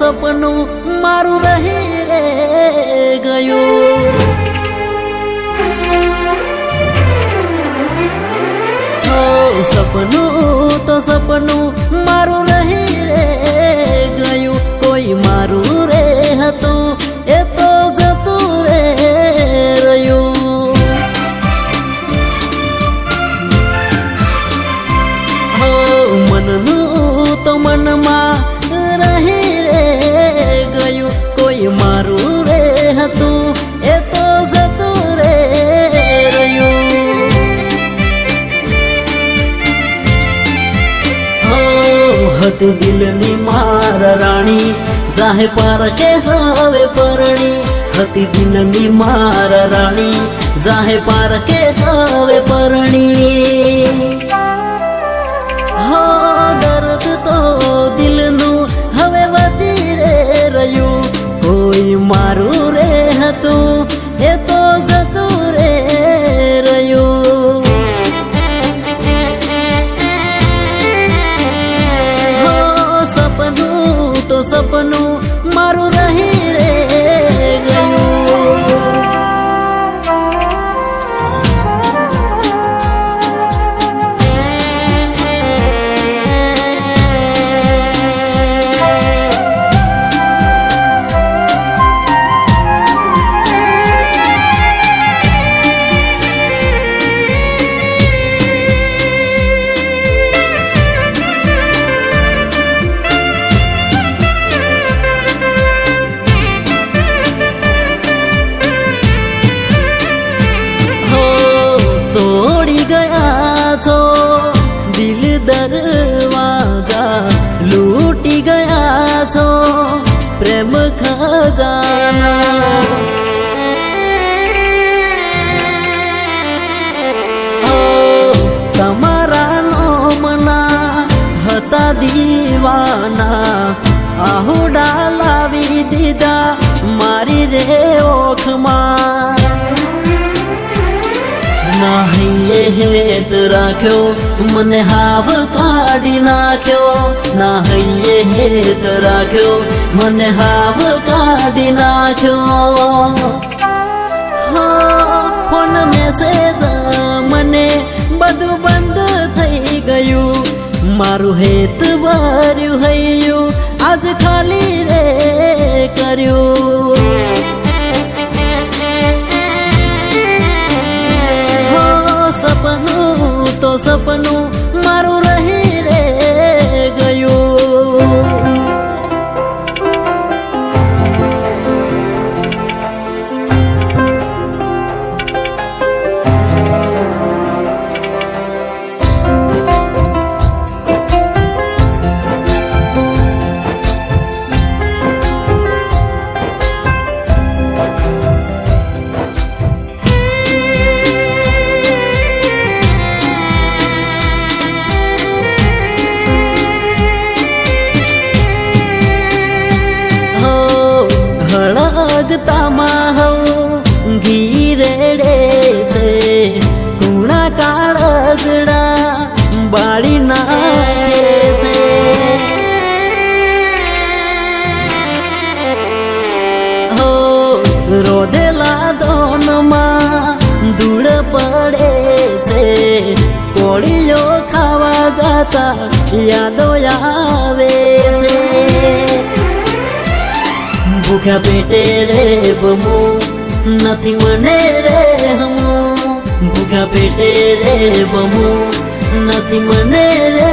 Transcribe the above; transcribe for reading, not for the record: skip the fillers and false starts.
સપનું મારું રહી રે ગયું. સપનું તો સપનું મારું રહી રે ગયું. કોઈ મારું રે હતું એ તો જતું રે રહ્યું. હો મનનું તો મનમાં રહી રે ગયું. કોઈ મારું રે હતું એ તો જતું રે રહ્યું. હતી દિલની માર રાણી જાહે પારકે હવે પરણી. હતી દિલની માર રાણી જાહે પારકે હવે પરણી. હો દર્દ તો દિલનું હવે વધી રે રહ્યું. કોઈ મારું રે હતું એ તો જતું રે રહ્યું. તો સપનું મારું રહી રે ગયું. તોડી ગયા છો દિલ દરવાજા, લૂટી ગયા છો પ્રેમ ખજાના. તમારા નોમના હતા દીવાના, આહુડા લાવી દીધા મારી રે ઓખમાં. નાહીએ હેત રાખ્યો મને હાવ કાઢી નાખ્યો. નાહીએ હેત રાખ્યો મને હાવ કાઢી નાખ્યો. ફોન મેસેજ મને બધું બંધ થઈ ગયું. મારું હેત ભર્યું હૈયું આજ ખાલી રે કર્યું. તો સપનું મારું રહી રે ગયું. હળગતામાં હવ ઘી રેડે છે, કુણા કાળગડા બાળી નાખે છે. હો રોધેલા દોનમાં ધૂળ પડે છે. કોળીઓ ખાવા જતા યાદો આવે છે. ભૂખ્યા પેટે રે બમું નથી મને રે હમું. ભૂખ્યા પેટે રે બમું નથી મને રે